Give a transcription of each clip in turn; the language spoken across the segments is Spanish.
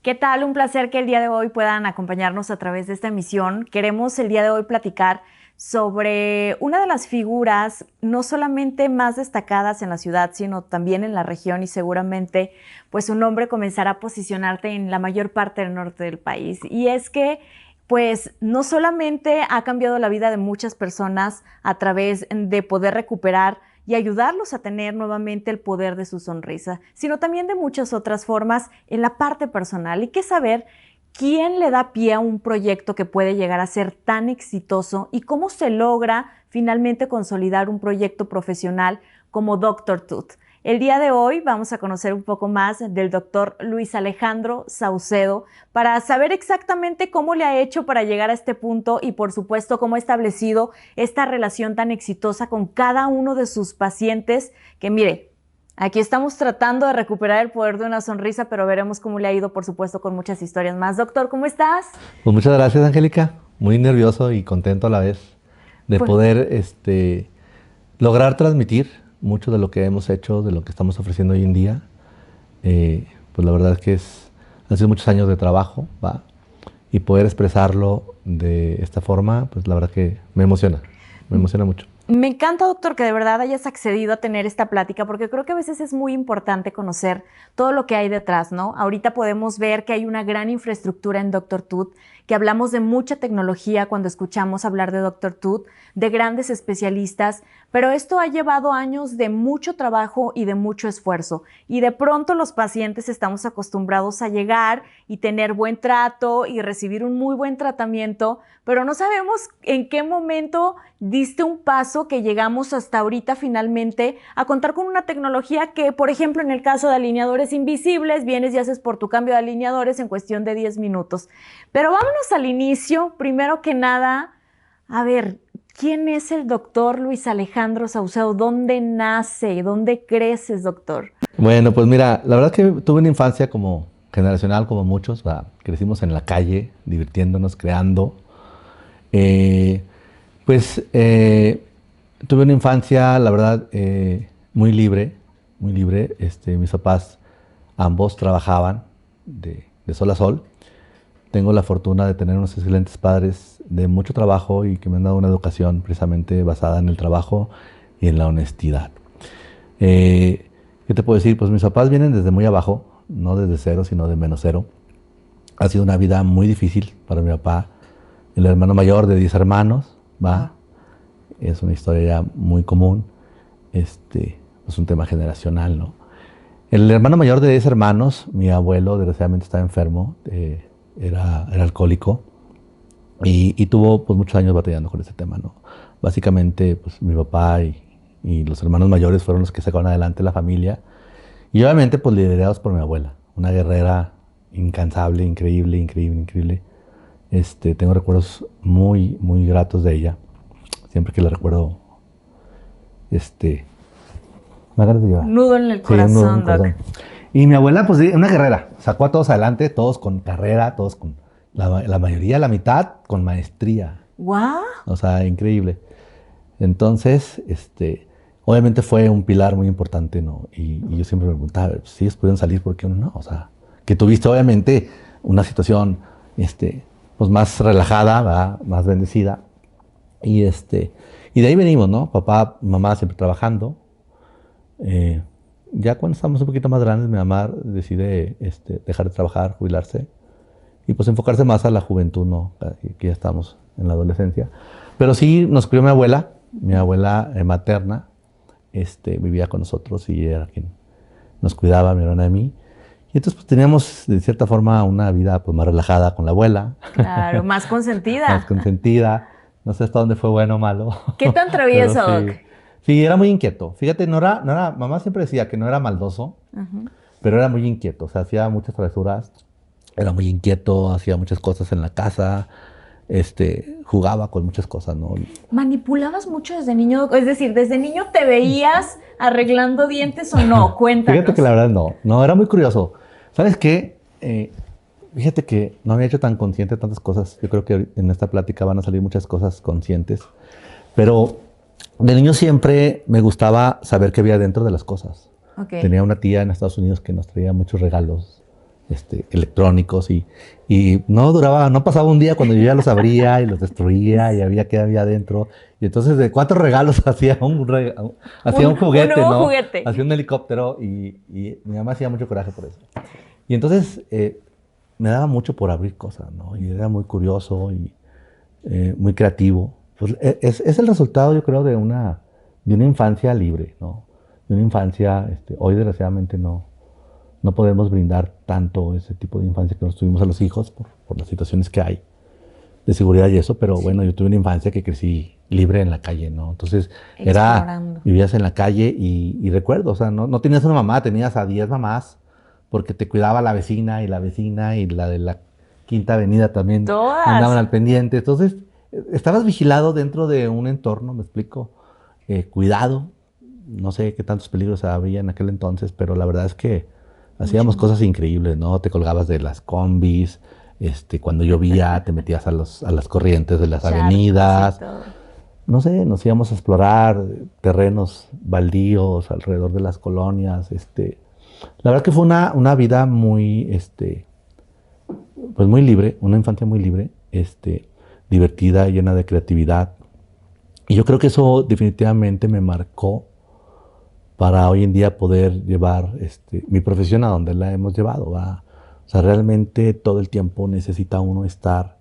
¿Qué tal? Un placer que el día de hoy puedan acompañarnos a través de esta emisión. Queremos el día de hoy platicar sobre una de las figuras no solamente más destacadas en la ciudad, sino también en la región y seguramente pues su nombre comenzará a posicionarte en la mayor parte del norte del país. Y es que pues no solamente ha cambiado la vida de muchas personas a través de poder recuperar y ayudarlos a tener nuevamente el poder de su sonrisa, sino también de muchas otras formas en la parte personal. Y que saber quién le da pie a un proyecto que puede llegar a ser tan exitoso y cómo se logra finalmente consolidar un proyecto profesional como Dr. Tooth. El día de hoy vamos a conocer un poco más del doctor Luis Alejandro Saucedo para saber exactamente cómo le ha hecho para llegar a este punto y por supuesto cómo ha establecido esta relación tan exitosa con cada uno de sus pacientes que mire, aquí estamos tratando de recuperar el poder de una sonrisa, pero veremos cómo le ha ido por supuesto con muchas historias más. Doctor, ¿cómo estás? Pues muchas gracias, Angélica. Muy nervioso y contento a la vez de Pues, poder lograr transmitir mucho de lo que hemos hecho, de lo que estamos ofreciendo hoy en día. Pues la verdad es que han sido muchos años de trabajo, ¿va? Y poder expresarlo de esta forma, pues la verdad que me emociona mucho. me encanta, doctor, que de verdad hayas accedido a tener esta plática, porque creo que a veces es muy importante conocer todo lo que hay detrás, ¿no? Ahorita podemos ver que hay una gran infraestructura en Dr. Tooth, que hablamos de mucha tecnología cuando escuchamos hablar de Dr. Tooth, de grandes especialistas, pero esto ha llevado años de mucho trabajo y de mucho esfuerzo. Y de pronto los pacientes estamos acostumbrados a llegar y tener buen trato y recibir un muy buen tratamiento, pero no sabemos en qué momento diste un paso que llegamos hasta ahorita finalmente a contar con una tecnología que, por ejemplo, en el caso de alineadores invisibles, vienes y haces por tu cambio de alineadores en cuestión de 10 minutos. Pero vámonos al inicio, primero que nada, a ver, ¿quién es el doctor Luis Alejandro Saucedo? ¿Dónde nace? ¿Dónde creces, doctor? Bueno, pues mira, la verdad es que tuve una infancia como generacional, como muchos, ¿va? Crecimos en la calle, divirtiéndonos, creando. Eh, pues tuve una infancia, la verdad, muy libre, muy libre. Mis papás ambos trabajaban de sol a sol. Tengo la fortuna de tener unos excelentes padres de mucho trabajo y que me han dado una educación precisamente basada en el trabajo y en la honestidad. ¿Qué te puedo decir? Pues mis papás vienen desde muy abajo, no desde cero, sino de menos cero. Ha sido una vida muy difícil para mi papá. El hermano mayor de 10 hermanos, ¿va? Es una historia ya muy común. Es un tema generacional, ¿no? El hermano mayor de 10 hermanos, mi abuelo, desgraciadamente estaba enfermo, era alcohólico y tuvo pues, muchos años batallando con ese tema, ¿no? Básicamente, pues mi papá y los hermanos mayores fueron los que sacaron adelante la familia y obviamente pues liderados por mi abuela, una guerrera incansable, increíble, increíble, increíble. Tengo recuerdos muy, muy gratos de ella. Siempre que la recuerdo, me da ganas de llorar. Nudo en el Sí, un nudo en corazón, el doc. corazón. Y mi abuela, pues, una guerrera. Sacó a todos adelante, todos con carrera, todos con, la mayoría, la mitad, con maestría. ¡Guau! O sea, increíble. Entonces, obviamente fue un pilar muy importante, ¿no? Y yo siempre me preguntaba, pues, si ellos pudieron salir, ¿por qué uno no? O sea, que tuviste, obviamente, una situación, pues, más relajada, ¿verdad? Más bendecida. Y, y de ahí venimos, ¿no? Papá, mamá siempre trabajando. Ya cuando estamos un poquito más grandes, mi mamá decide dejar de trabajar, jubilarse y pues enfocarse más a la juventud, ¿no? Que ya estamos en la adolescencia. Pero sí nos crió mi abuela materna, vivía con nosotros y era quien nos cuidaba, mi hermana y a mí. Y entonces pues teníamos de cierta forma una vida pues más relajada con la abuela. Claro, más Más consentida. consentida. No sé hasta dónde fue bueno o malo. ¿Qué tan Pero travieso, doc? sí. Sí, era muy inquieto. Fíjate, mamá siempre decía que no era maldoso, Ujú. pero era muy inquieto. O sea, hacía muchas travesuras. Era muy inquieto, hacía muchas cosas en la casa. Jugaba con muchas cosas, ¿no? ¿Manipulabas mucho desde niño, doc? Es decir, ¿desde niño te veías arreglando dientes o no? Fíjate que Cuéntanos. la verdad no. No, era muy curioso. ¿Sabes qué? Fíjate que no había hecho tan consciente de tantas cosas. Yo creo que en esta plática van a salir muchas cosas conscientes. Pero de niño siempre me gustaba saber qué había dentro de las cosas. Ok. Tenía una tía en Estados Unidos que nos traía muchos regalos electrónicos y no pasaba un día cuando yo ya los abría y los destruía y había que había adentro. Y entonces de 4 regalos hacía un juguete, un nuevo ¿no? juguete. Hacía un helicóptero y mi mamá hacía mucho coraje por eso. Y entonces me daba mucho por abrir cosas, ¿no? Y era muy curioso y muy creativo. Pues es el resultado, yo creo, de una infancia libre, ¿no? De una infancia, hoy desgraciadamente no podemos brindar tanto ese tipo de infancia que nos tuvimos a los hijos por las situaciones que hay de seguridad y eso, pero bueno, yo tuve una infancia que crecí libre en la calle, ¿no? Entonces vivías en la calle y recuerdo, o sea, no tenías una mamá, tenías a 10 mamás, porque te cuidaba la vecina y la de la Quinta Avenida también andaban al pendiente. Entonces, estabas vigilado dentro de un entorno, me explico, cuidado. No sé qué tantos peligros había en aquel entonces, pero la verdad es que hacíamos cosas increíbles, ¿no? Te colgabas de las combis, cuando llovía te metías a las corrientes de las avenidas. No sé, nos íbamos a explorar terrenos baldíos alrededor de las colonias. La verdad que fue una vida muy, pues muy libre, una infancia muy libre, divertida, llena de creatividad. Y yo creo que eso definitivamente me marcó para hoy en día poder llevar mi profesión a donde la hemos llevado. ¿Va? O sea, realmente todo el tiempo necesita uno estar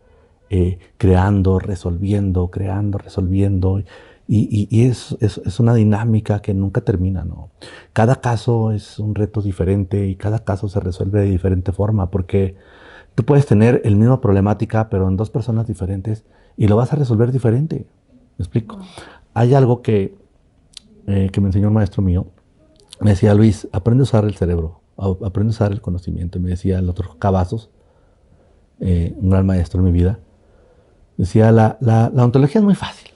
creando, resolviendo. Y es una dinámica que nunca termina, ¿no? Cada caso es un reto diferente y cada caso se resuelve de diferente forma, porque tú puedes tener el mismo problemática, pero en 2 personas diferentes y lo vas a resolver diferente. ¿Me explico? Hay algo que me enseñó un maestro mío. Me decía, Luis, aprende a usar el cerebro, aprende a usar el conocimiento. Y me decía el otro Cavazos, un gran maestro en mi vida, decía, la ontología es muy fácil.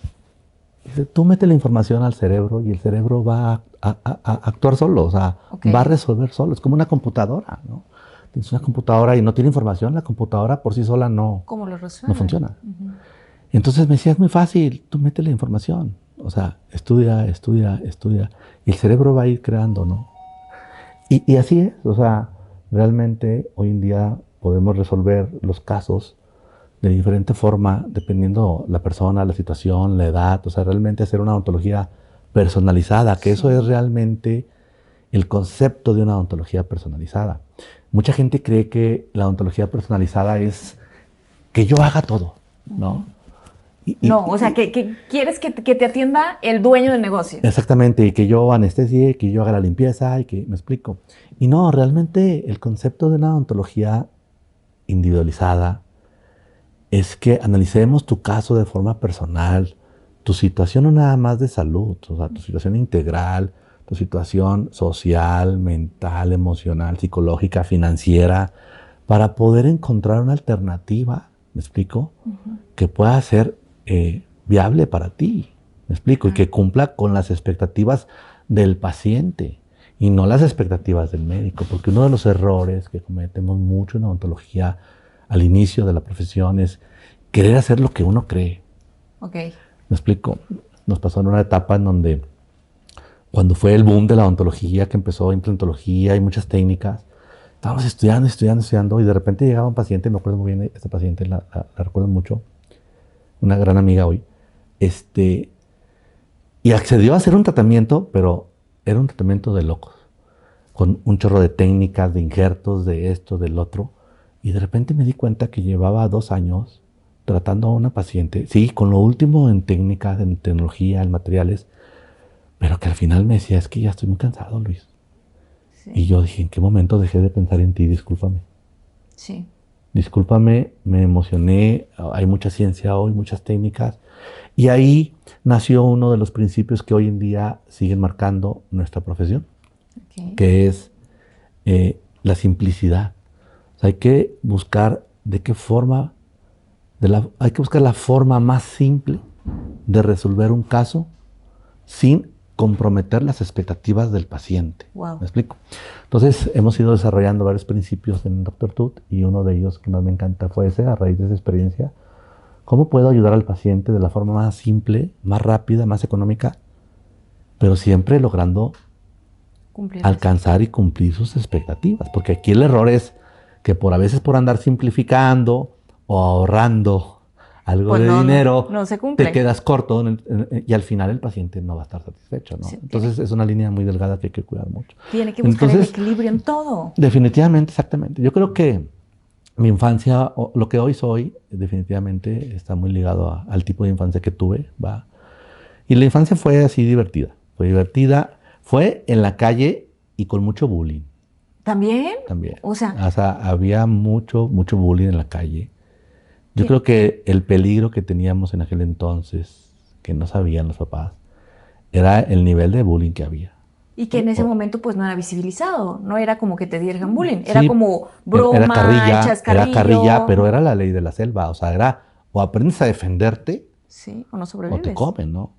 Dice, tú mete la información al cerebro y el cerebro va a actuar solo, o sea, va a resolver solo. Es como una computadora, ¿no? Tienes una computadora y no tiene información, la computadora por sí sola no funciona. Entonces me decía, es muy fácil, tú mete la información. O sea, estudia, y el cerebro va a ir creando, ¿no? Y así es, o sea, realmente hoy en día podemos resolver los casos de diferente forma, dependiendo la persona, la situación, la edad, o sea, realmente hacer una ontología personalizada, que eso es realmente el concepto de una ontología personalizada. Mucha gente cree que la ontología personalizada es que yo haga todo, ¿no? O sea, que quieres que te atienda el dueño del negocio. Exactamente, y que yo anestesie, que yo haga la limpieza, y que me explico. Y no, realmente el concepto de una ontología individualizada es que analicemos tu caso de forma personal, tu situación no nada más de salud, o sea, tu situación integral, tu situación social, mental, emocional, psicológica, financiera, para poder encontrar una alternativa, ¿me explico? Que pueda ser viable para ti, ¿me explico? Y que cumpla con las expectativas del paciente y no las expectativas del médico, porque uno de los errores que cometemos mucho en la odontología al inicio de la profesión es querer hacer lo que uno cree. ¿Me explico? Nos pasó en una etapa en donde, cuando fue el boom de la odontología, que empezó implantología y muchas técnicas, estábamos estudiando y de repente llegaba un paciente, me acuerdo muy bien, esta paciente la recuerdo mucho, una gran amiga hoy, y accedió a hacer un tratamiento, pero era un tratamiento de locos, con un chorro de técnicas, de injertos, de esto, del otro, y de repente me di cuenta que llevaba 2 años tratando a una paciente, sí, con lo último en técnicas, en tecnología, en materiales, pero que al final me decía, es que ya estoy muy cansado, Luis. Sí. Y yo dije, ¿en qué momento dejé de pensar en ti? Discúlpame. Sí. Discúlpame, me emocioné, hay mucha ciencia hoy, muchas técnicas. Y ahí nació uno de los principios que hoy en día siguen marcando nuestra profesión, que es la simplicidad. O sea, hay que buscar hay que buscar la forma más simple de resolver un caso sin comprometer las expectativas del paciente. Wow. ¿Me explico? Entonces, hemos ido desarrollando varios principios en Dr. Tut y uno de ellos que más me encanta fue ese, a raíz de esa experiencia. ¿Cómo puedo ayudar al paciente de la forma más simple, más rápida, más económica, pero siempre logrando alcanzar y cumplir sus expectativas? Porque aquí el error es que a veces por andar simplificando o ahorrando algo Pues de dinero, no se cumple. te quedas corto y al final el paciente no va a estar satisfecho, ¿no? Sí, entonces es una línea muy delgada que hay que cuidar mucho. Tiene que buscar el equilibrio en todo. Definitivamente, exactamente. Yo creo que mi infancia, lo que hoy soy, definitivamente está muy ligado al tipo de infancia que tuve, ¿va? Y la infancia fue así divertida. Fue en la calle y con mucho bullying. ¿También? También. O sea, había mucho bullying en la calle. Yo creo que el peligro que teníamos en aquel entonces, que no sabían los papás, era el nivel de bullying que había. Y que en ese momento pues no era visibilizado, no era como que te dieran bullying, era Sí, como broma, era carrilla, chascarrillo. era carrilla, pero era la ley de la selva. O sea, era o aprendes a defenderte, sí, o no sobrevives. o te comen, ¿no?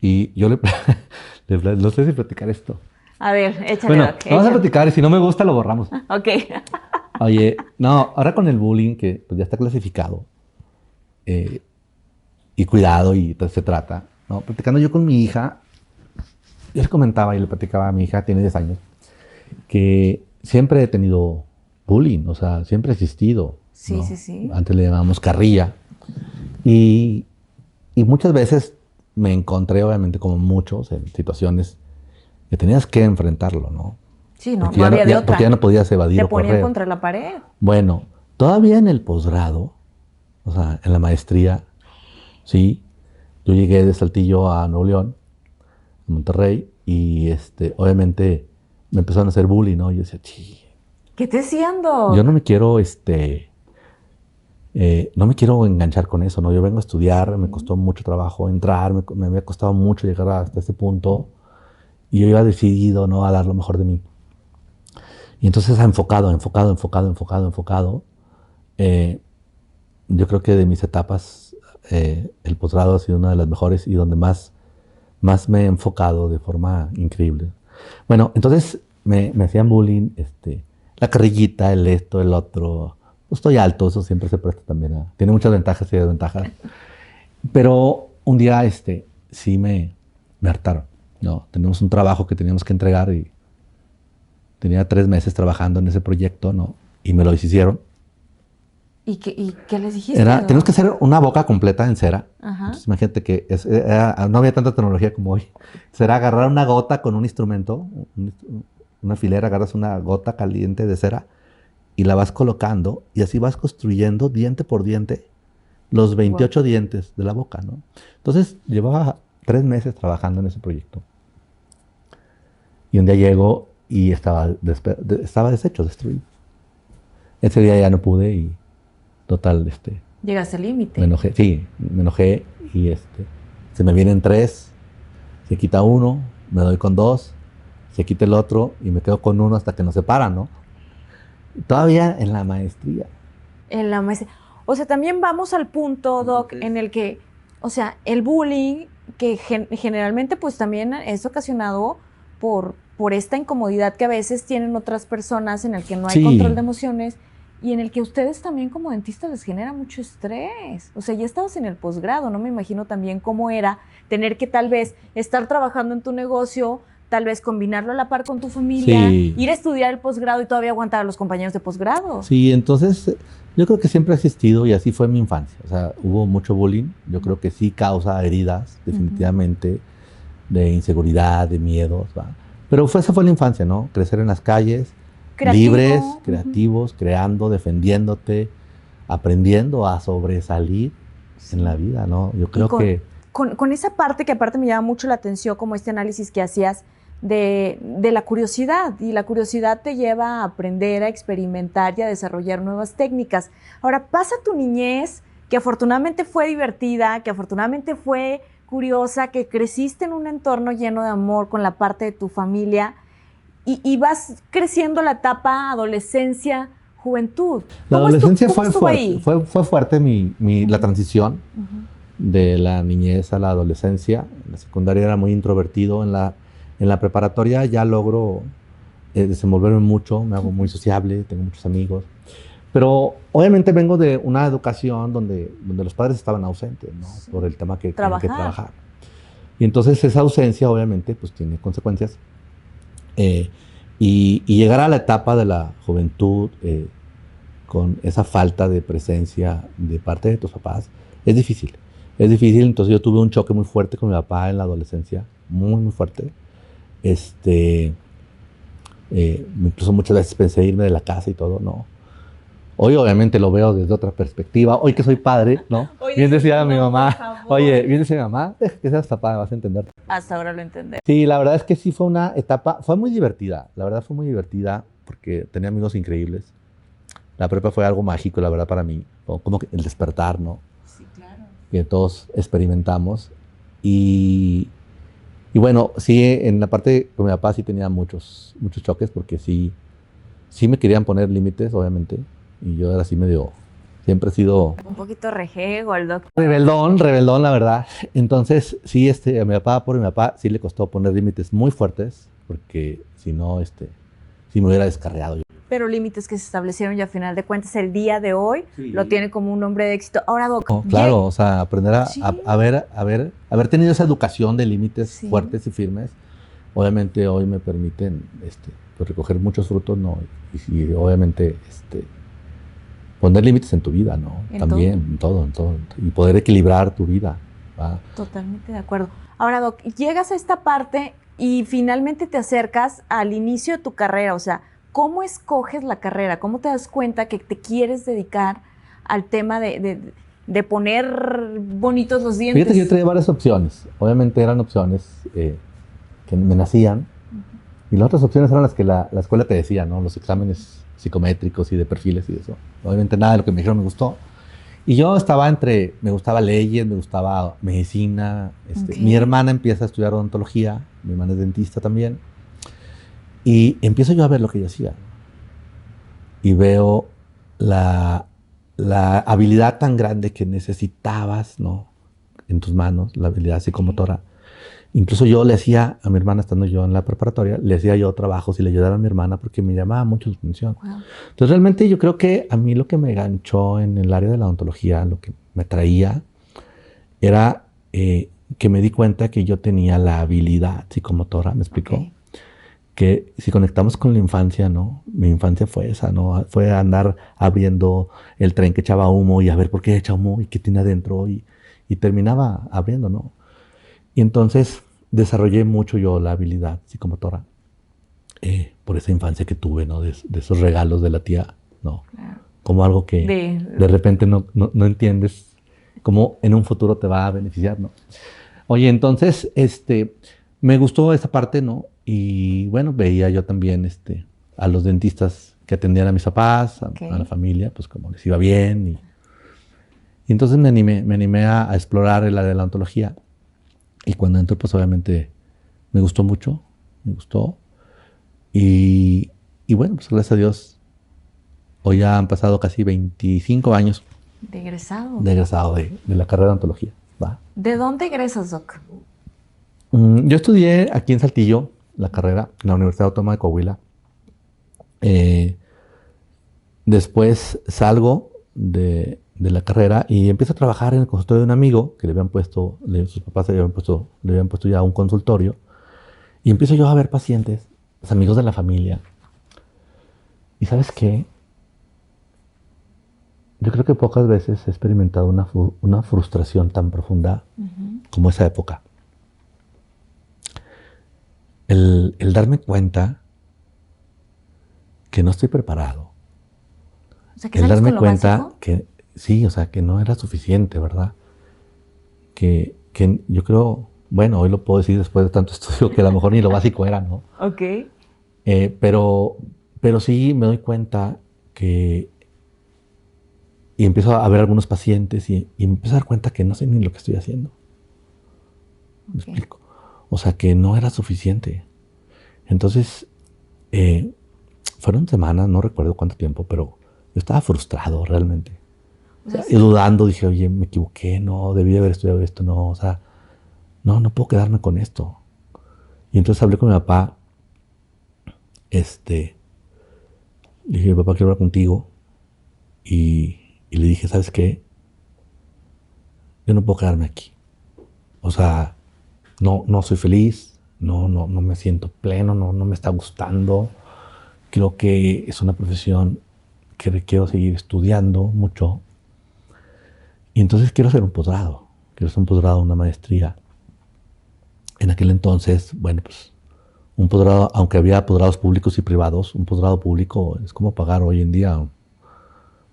Y yo no sé si platicar esto. A ver, échale. Bueno, vamos a platicar y si no me gusta lo borramos. Ok. Oye, no, ahora con el bullying que pues, ya está clasificado y cuidado y pues, se trata, ¿no? Platicando yo con mi hija, yo le comentaba y le platicaba a mi hija, tiene 10 años, que siempre he tenido bullying, o sea, siempre ha existido. Sí, ¿no? sí. Antes le llamábamos carrilla. Y muchas veces me encontré, obviamente, como muchos, en situaciones que tenías que enfrentarlo, ¿no? Sí, no había de otra. Porque ya no podías evadir o correr. Te ponían contra la pared. Bueno, todavía en el posgrado, o sea, en la maestría, sí, yo llegué de Saltillo a Nuevo León, a Monterrey, y obviamente me empezaron a hacer bullying, ¿no? Yo decía, ¿qué te haciendo? yo no me quiero, no me quiero enganchar con eso, ¿no? Yo vengo a estudiar, me costó mucho trabajo entrar, me había costado mucho llegar hasta este punto, y yo iba decidido, ¿no? A dar lo mejor de mí. Y entonces enfocado. Yo creo que de mis etapas, el posgrado ha sido una de las mejores y donde más me he enfocado de forma increíble. Bueno, entonces me hacían bullying, la carrillita, el esto, el otro. Estoy alto, eso siempre se presta también tiene muchas ventajas y desventajas. Pero un día, sí me hartaron, ¿no? Tenemos un trabajo que teníamos que entregar y tenía 3 meses trabajando en ese proyecto, ¿no? Y me lo hicieron. ¿Y qué les dijiste? Tenemos que hacer una boca completa en cera. Ajá. Entonces, imagínate que no había tanta tecnología como hoy. Será agarrar una gota con un instrumento, una filera, agarras una gota caliente de cera y la vas colocando y así vas construyendo diente por diente los 28 dientes de la boca, ¿no? Entonces, llevaba 3 meses trabajando en ese proyecto. Y un día llego y estaba deshecho, destruido. Ese día ya no pude y total, Llegaste al límite. me enojé y se me vienen 3, se quita 1, me doy con 2, se quita el otro y me quedo con 1 hasta que nos separan, ¿no? Todavía en la maestría. En la maestría. O sea, también vamos al punto, Doc, en el que, o sea, el bullying, que generalmente pues también es ocasionado por esta incomodidad que a veces tienen otras personas en el que no hay control de emociones y en el que ustedes también como dentistas les genera mucho estrés. O sea, ya estabas en el posgrado, no me imagino también cómo era tener que tal vez estar trabajando en tu negocio, tal vez combinarlo a la par con tu familia, ir a estudiar el posgrado y todavía aguantar a los compañeros de posgrado. Sí, entonces yo creo que siempre ha existido y así fue mi infancia. O sea, hubo mucho bullying. Yo creo que sí causa heridas, definitivamente, de inseguridad, de miedos, ¿va? Pero esa fue la infancia, ¿no? Crecer en las calles, libres, creativos, creando, defendiéndote, aprendiendo a sobresalir en la vida, ¿no? Yo creo que... Con esa parte que aparte me llama mucho la atención, como este análisis que hacías de la curiosidad, y la curiosidad te lleva a aprender, a experimentar y a desarrollar nuevas técnicas. Ahora, pasa tu niñez, que afortunadamente fue divertida, que afortunadamente fue curiosa, que creciste en un entorno lleno de amor con la parte de tu familia, y vas creciendo la etapa adolescencia, juventud. La adolescencia fue fuerte la transición de la niñez a la adolescencia. En la secundaria era muy introvertido, en la preparatoria ya logro desenvolverme mucho, me hago muy sociable, tengo muchos amigos. Pero obviamente vengo de una educación donde los padres estaban ausentes, ¿no? Por el tema que tienen que trabajar. Y entonces esa ausencia obviamente pues tiene consecuencias. Y llegar a la etapa de la juventud, con esa falta de presencia de parte de tus papás, es difícil. Es difícil, entonces yo tuve un choque muy fuerte con mi papá en la adolescencia, muy, muy fuerte. Incluso muchas veces pensé irme de la casa y todo, no. Hoy obviamente lo veo desde otra perspectiva. Hoy que soy padre, ¿no? Hoy Bien dices, decía mi "No, mamá, por favor". oye, bien decía mi mamá, deja que seas papá, vas a entender. Hasta ahora lo entendé. Sí, la verdad es que sí fue una etapa, fue muy divertida. La verdad fue muy divertida porque tenía amigos increíbles. La prepa fue algo mágico, la verdad, para mí. Como que el despertar, ¿no? Sí, claro. Que todos experimentamos. Y, y bueno, sí, en la parte con mi papá sí tenía muchos choques porque sí me querían poner límites, obviamente. Y yo era así medio, siempre he sido Un poquito rejego el doctor. rebeldón, la verdad. Entonces, sí, a mi papá, por mi papá, sí le costó poner límites muy fuertes porque si no, sí me hubiera descarriado yo. Pero límites que se establecieron y a final de cuentas el día de hoy Sí. lo tiene como un hombre de éxito. Ahora, Doc, No, claro, o sea, aprender Sí. haber tenido esa educación de límites Sí. fuertes y firmes, obviamente hoy me permiten pues recoger muchos frutos, ¿no? Y obviamente poner límites en tu vida, ¿no? En También, en todo. Y poder equilibrar tu vida, ¿va? Totalmente de acuerdo. Ahora, Doc, llegas a esta parte y finalmente te acercas al inicio de tu carrera. O sea, ¿cómo escoges la carrera? ¿Cómo te das cuenta que te quieres dedicar al tema de poner bonitos los dientes? Fíjate que yo traía varias opciones. Obviamente eran opciones que me nacían. Y las otras opciones eran las que la escuela te decía, ¿no? Los exámenes psicométricos y de perfiles y eso. Obviamente nada de lo que me dijeron me gustó. Y yo estaba me gustaba leyes, me gustaba medicina. Ok. Mi hermana empieza a estudiar odontología, mi hermana es dentista también. Y empiezo yo a ver lo que ella hacía. Y veo la habilidad tan grande que necesitabas, ¿no? En tus manos, la habilidad psicomotora. Incluso yo le hacía a mi hermana, estando yo en la preparatoria, le hacía yo trabajos y le ayudaba a mi hermana porque me llamaba mucho la atención. Wow. Entonces realmente yo creo que a mí lo que me ganchó en el área de la odontología, lo que me traía, era que me di cuenta que yo tenía la habilidad psicomotora, ¿me explicó? Ok. Que si conectamos con la infancia, ¿no? Mi infancia fue esa, ¿no? Fue andar abriendo el tren que echaba humo y a ver por qué echa humo y qué tiene adentro y terminaba abriendo, ¿no? Y entonces desarrollé mucho yo la habilidad psicomotora por esa infancia que tuve, ¿no? De esos regalos de la tía, ¿no? Claro. Como algo que de repente no entiendes cómo en un futuro te va a beneficiar, ¿no? Oye, entonces, me gustó esa parte, ¿no? Y bueno, veía yo también a los dentistas que atendían a mis papás, Ok. a la familia, pues como les iba bien. Y entonces me animé a explorar el área de la odontología. Y cuando entré, pues obviamente me gustó mucho, me gustó. Y bueno, pues gracias a Dios, hoy ya han pasado casi 25 años De egresado. de egresado de la carrera de odontología, ¿va? ¿De dónde egresas, Doc? Yo estudié aquí en Saltillo la carrera, en la Universidad Autónoma de Coahuila. Después salgo de la carrera y empiezo a trabajar en el consultorio de un amigo que le habían puesto, sus papás le habían puesto ya un consultorio. Y empiezo yo a ver pacientes, los amigos de la familia. ¿Y sabes qué? Yo creo que pocas veces he experimentado una frustración tan profunda como esa época. El darme cuenta que no estoy preparado. O sea, que El sales darme con lo cuenta básico. que sí, o sea, que no era suficiente, ¿verdad? Que yo creo, bueno, hoy lo puedo decir después de tanto estudio, que a lo mejor ni lo básico era, ¿no? Ok. Pero sí me doy cuenta que... Y empiezo a ver algunos pacientes y me empiezo a dar cuenta que no sé ni lo que estoy haciendo. ¿Me Ok. explico? O sea, que no era suficiente. Entonces, fueron semanas, no recuerdo cuánto tiempo, pero yo estaba frustrado realmente. O sea, Y dudando, dije, oye, me equivoqué, no, debí de haber estudiado esto, no, o sea, no puedo quedarme con esto. Y entonces hablé con mi papá, le dije, papá, quiero hablar contigo. Y le dije, ¿sabes qué? Yo no puedo quedarme aquí. O sea, no soy feliz, no me siento pleno, no me está gustando. Creo que es una profesión que quiero seguir estudiando mucho. Y entonces quiero hacer un posgrado. Quiero hacer un posgrado, una maestría. En aquel entonces, bueno, pues un posgrado, aunque había posgrados públicos y privados, un posgrado público es como pagar hoy en día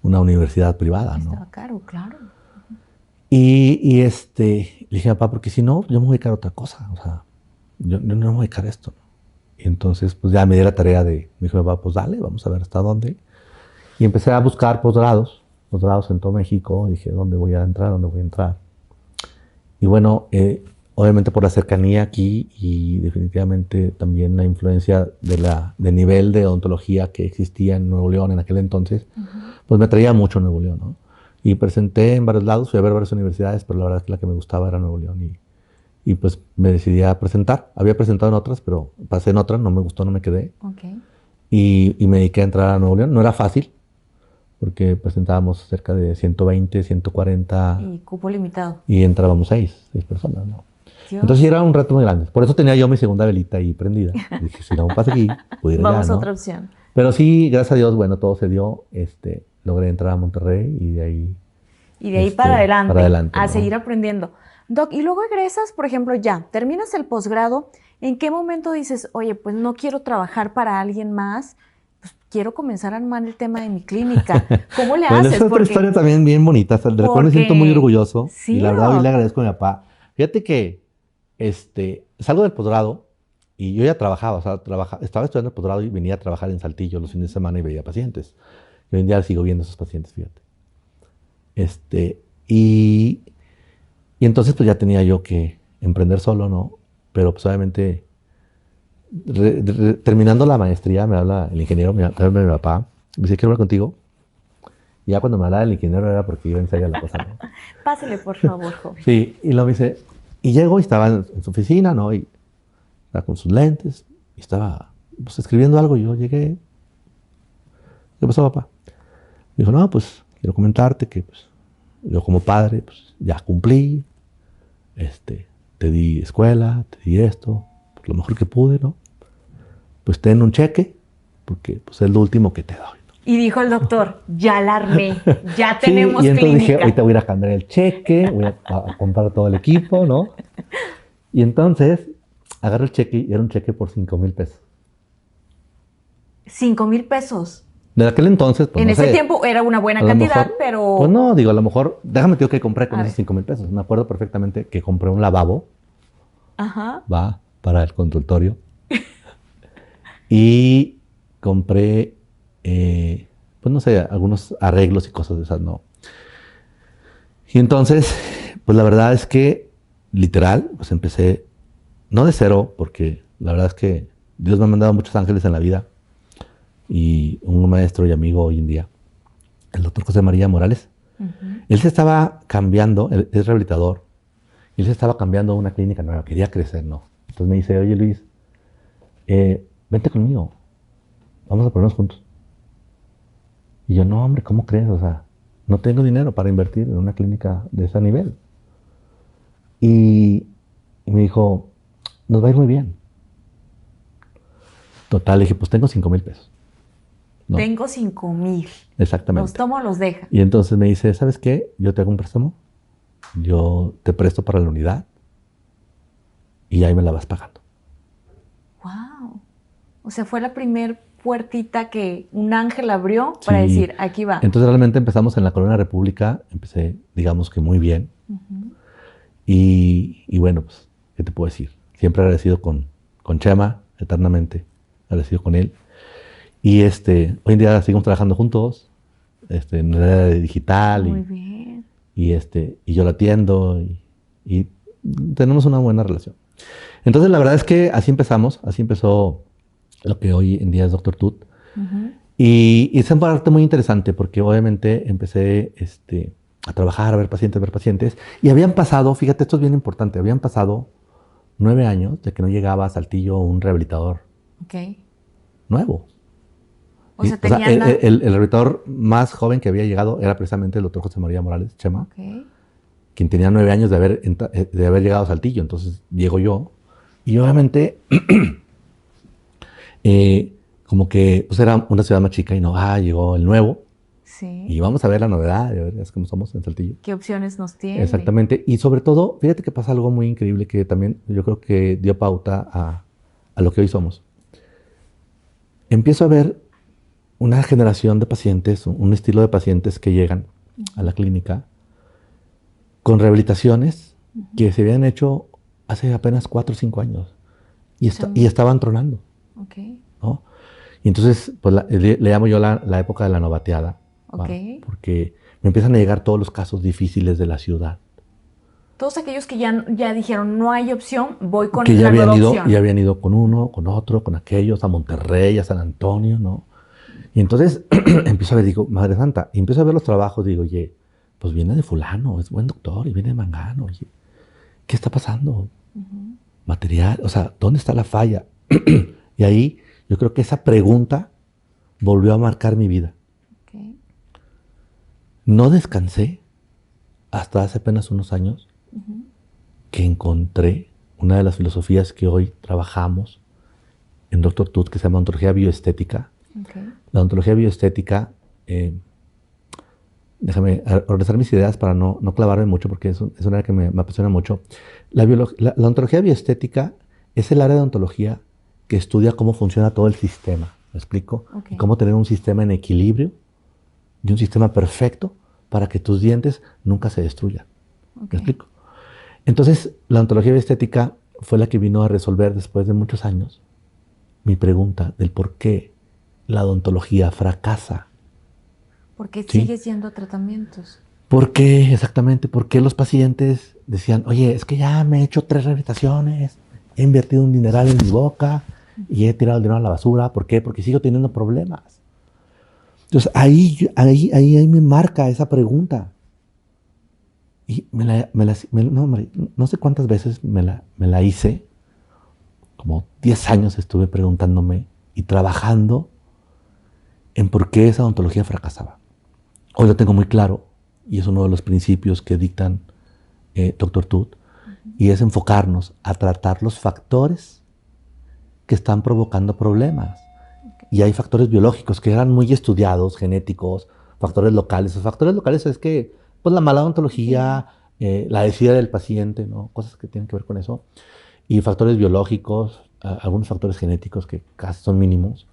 una universidad privada, ¿no? Estaba caro, claro. Y le dije a papá, porque si no, yo me voy a dedicar a otra cosa. O sea, yo no me voy a dedicar a esto, ¿no? Y entonces, pues ya me di la tarea me dijo papá, pues dale, vamos a ver hasta dónde. Y empecé a buscar posgrados en todo México. Dije, ¿dónde voy a entrar? ¿Dónde voy a entrar? Y bueno, obviamente por la cercanía aquí y definitivamente también la influencia del nivel de odontología que existía en Nuevo León en aquel entonces, pues me atraía mucho Nuevo León, ¿no? Y presenté en varios lados, fui a ver varias universidades, pero la verdad es que la que me gustaba era Nuevo León. Y pues me decidí a presentar. Había presentado en otras, pero pasé en otras, no me gustó, no me quedé. Okay. Y me dediqué a entrar a Nuevo León. No era fácil, porque presentábamos cerca de 120, 140. Y cupo limitado. Y entrábamos seis personas, ¿no? Dios. Entonces era un reto muy grande. Por eso tenía yo mi segunda velita ahí prendida. Dije, si no pasa aquí, pudiera vamos ya, a ¿no? otra opción. Pero sí, gracias a Dios, bueno, todo se dio. Logré entrar a Monterrey y de ahí... Y de ahí para adelante, a ¿no? seguir aprendiendo. Doc, y luego egresas, por ejemplo, ya, terminas el posgrado, ¿en qué momento dices, oye, pues no quiero trabajar para alguien más, pues quiero comenzar a armar el tema de mi clínica? ¿Cómo le haces? Es otra historia también bien bonita, de la cual me siento muy orgulloso. Sí, y la verdad hoy le agradezco a mi papá. Fíjate que salgo del posgrado y yo ya trabajaba, estaba estudiando el posgrado y venía a trabajar en Saltillo los fines de semana y veía pacientes. Y hoy en día sigo viendo a esos pacientes, fíjate. Y entonces pues ya tenía yo que emprender solo, ¿no? Pero pues obviamente terminando la maestría me habla el ingeniero, me habla mi papá, me dice, quiero hablar contigo. Y ya cuando me hablaba el ingeniero era porque iba en serio la cosa, ¿no? Pásale, por favor, joven. Sí, y luego me dice, y llego y estaba en su oficina, ¿no? Y estaba con sus lentes y estaba pues, escribiendo algo y yo llegué. ¿Qué pasó, papá? Me dijo, no, pues quiero comentarte que pues, yo como padre pues, ya cumplí, te di escuela, te di esto, por lo mejor que pude, ¿no? Pues ten un cheque, porque pues, es lo último que te doy, ¿no? Y dijo el doctor, ya la armé, ya tenemos sí, y entonces clínica. Dije, ahorita voy a ir a cambiar el cheque, voy a comprar todo el equipo, ¿no? Y entonces agarro el cheque y era un cheque por 5,000 pesos. 5,000 pesos. De aquel entonces, pues en no ese sé, tiempo era una buena cantidad, mejor, pero... Pues no, digo, a lo mejor, déjame decir que compré con esos 5,000 pesos. Me acuerdo perfectamente que compré un lavabo, va, para el consultorio. Y compré, pues no sé, algunos arreglos y cosas de esas, ¿no? Y entonces, pues la verdad es que, literal, pues empecé, no de cero, porque la verdad es que Dios me ha mandado muchos ángeles en la vida. Y un maestro y amigo hoy en día, el doctor José María Morales, él se estaba cambiando, él es rehabilitador, y él se estaba cambiando a una clínica nueva, quería crecer, ¿no? Entonces me dice, oye Luis, vente conmigo, vamos a ponernos juntos. Y yo, no hombre, ¿cómo crees? O sea, no tengo dinero para invertir en una clínica de ese nivel. Y me dijo, nos va a ir muy bien. Total, le dije, pues tengo 5,000 pesos. ¿No? Tengo 5,000. Exactamente. Los tomo o los deja. Y entonces me dice, ¿sabes qué? Yo te hago un préstamo, yo te presto para la unidad y ahí me la vas pagando. ¡Wow! O sea, fue la primer puertita que un ángel abrió para decir, aquí va. Entonces realmente empezamos en la Colonia República, empecé, digamos que muy bien. Y bueno, pues, ¿qué te puedo decir? Siempre agradecido con Chema, eternamente agradecido con él. Y hoy en día seguimos trabajando juntos, en la área digital. Muy bien. Y yo la atiendo y tenemos una buena relación. Entonces la verdad es que así empezó lo que hoy en día es Dr. Tut. Y es una parte muy interesante porque obviamente empecé a trabajar, a ver pacientes. Y habían pasado, fíjate, esto es bien importante, habían pasado 9 años de que no llegaba a Saltillo un rehabilitador nuevo. O sea, el rehabilitador más joven que había llegado era precisamente el doctor José María Morales, Chema, quien tenía 9 años de haber llegado a Saltillo. Entonces llego yo y obviamente como que pues era una ciudad más chica y no, llegó el nuevo Sí. Y vamos a ver la novedad, ya verás cómo somos en Saltillo. ¿Qué opciones nos tiene? Exactamente. Y sobre todo, fíjate que pasa algo muy increíble que también yo creo que dio pauta a lo que hoy somos. Empiezo a ver una generación de pacientes, un estilo de pacientes que llegan a la clínica con rehabilitaciones que se habían hecho hace apenas 4 o 5 años y estaban tronando. Okay. ¿No? Y entonces pues le llamo yo la época de la novateada, Okay. porque me empiezan a llegar todos los casos difíciles de la ciudad. Todos aquellos que ya dijeron no hay opción, voy con Que ya la habían nueva ido, opción. ya habían ido con uno, con otro, con aquellos, a Monterrey, a San Antonio, ¿no? Y entonces empiezo a ver, digo, Madre Santa, y empiezo a ver los trabajos, digo, oye, pues viene de fulano, es buen doctor, y viene de Mangano, oye, ¿qué está pasando? Material, o sea, ¿dónde está la falla? Y ahí yo creo que esa pregunta volvió a marcar mi vida. Okay. No descansé hasta hace apenas unos años que encontré una de las filosofías que hoy trabajamos en Dr. Tut, que se llama ontología bioestética. Okay. La ontología bioestética, déjame organizar mis ideas para no clavarme mucho, porque es una área que me apasiona mucho. La ontología bioestética es el área de ontología que estudia cómo funciona todo el sistema. ¿Me explico? Okay. Cómo tener un sistema en equilibrio y un sistema perfecto para que tus dientes nunca se destruyan. Okay. ¿Me explico? Entonces, la ontología bioestética fue la que vino a resolver después de muchos años mi pregunta del por qué la odontología fracasa. ¿Por qué ¿Sí? sigues yendo a tratamientos? ¿Por qué exactamente? ¿Por qué los pacientes decían, oye, es que ya me he hecho 3 rehabilitaciones, he invertido un dineral en mi boca y he tirado el dinero a la basura? ¿Por qué? Porque sigo teniendo problemas. Entonces, ahí me marca esa pregunta. Y no sé cuántas veces me la hice, como 10 años estuve preguntándome y trabajando en por qué esa odontología fracasaba. Hoy lo tengo muy claro y es uno de los principios que dictan Dr. Tut, y es enfocarnos a tratar los factores que están provocando problemas. Y hay factores biológicos que eran muy estudiados, genéticos, factores locales. Los factores locales es que pues la mala odontología, la desidia del paciente, ¿no? Cosas que tienen que ver con eso. Y factores biológicos, algunos factores genéticos que casi son mínimos.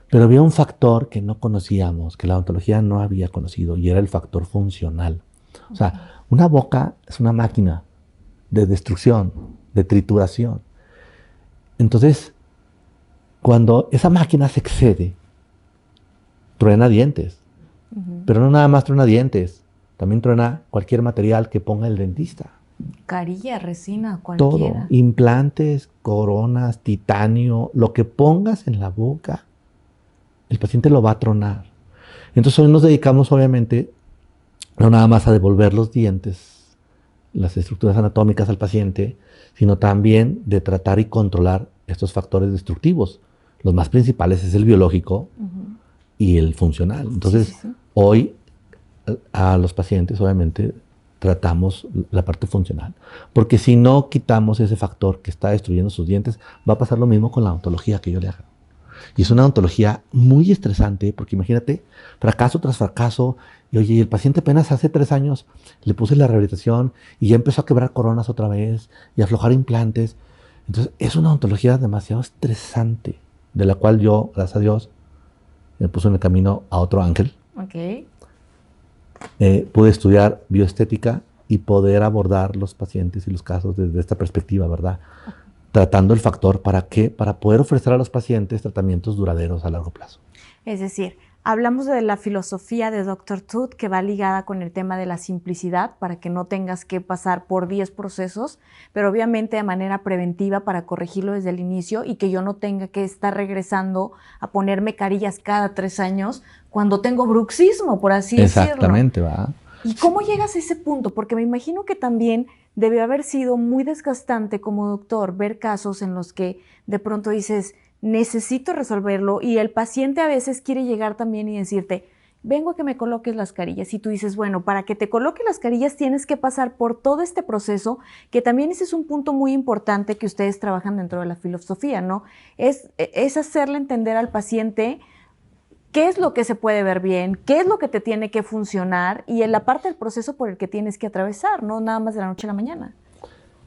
Pero había un factor que no conocíamos, que la odontología no había conocido, y era el factor funcional. O sea, una boca es una máquina de destrucción, de trituración. Entonces, cuando esa máquina se excede, truena dientes. Pero no nada más truena dientes, también truena cualquier material que ponga el dentista. Carilla, resina, cualquiera. Todo, implantes, coronas, titanio, lo que pongas en la boca, el paciente lo va a tronar. Entonces hoy nos dedicamos obviamente no nada más a devolver los dientes, las estructuras anatómicas al paciente, sino también de tratar y controlar estos factores destructivos. Los más principales es el biológico y el funcional. Entonces, hoy a los pacientes obviamente tratamos la parte funcional, porque si no quitamos ese factor que está destruyendo sus dientes, va a pasar lo mismo con la odontología que yo le haga. Y es una odontología muy estresante, porque imagínate, fracaso tras fracaso, y oye, el paciente apenas hace 3 años le puse la rehabilitación y ya empezó a quebrar coronas otra vez y a aflojar implantes. Entonces, es una odontología demasiado estresante, de la cual yo, gracias a Dios, me puso en el camino a otro ángel. Okay. Pude estudiar bioestética y poder abordar los pacientes y los casos desde esta perspectiva, ¿verdad? Tratando el factor, ¿para qué? Para poder ofrecer a los pacientes tratamientos duraderos a largo plazo. Es decir, hablamos de la filosofía de Dr. Tut, que va ligada con el tema de la simplicidad, para que no tengas que pasar por 10 procesos, pero obviamente de manera preventiva para corregirlo desde el inicio y que yo no tenga que estar regresando a ponerme carillas cada 3 años cuando tengo bruxismo, por así decirlo. Exactamente, ¿va? ¿Y cómo llegas a ese punto? Porque me imagino que también debe haber sido muy desgastante como doctor ver casos en los que de pronto dices, necesito resolverlo, y el paciente a veces quiere llegar también y decirte, vengo a que me coloques las carillas, y tú dices, bueno, para que te coloque las carillas tienes que pasar por todo este proceso, que también ese es un punto muy importante que ustedes trabajan dentro de la filosofía, ¿no? Es hacerle entender al paciente qué es lo que se puede ver bien, qué es lo que te tiene que funcionar y en la parte del proceso por el que tienes que atravesar, no nada más de la noche a la mañana.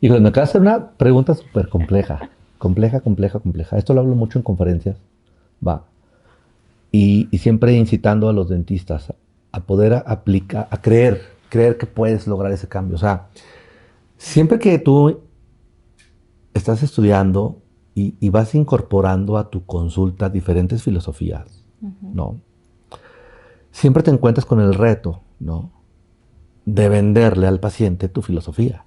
Híjole, me acabas de hacer una pregunta súper compleja. Compleja, compleja, compleja. Esto lo hablo mucho en conferencias. Va. Y siempre incitando a los dentistas a poder aplicar, a creer que puedes lograr ese cambio. O sea, siempre que tú estás estudiando y vas incorporando a tu consulta diferentes filosofías, ¿no? Siempre te encuentras con el reto, ¿no? De venderle al paciente tu filosofía.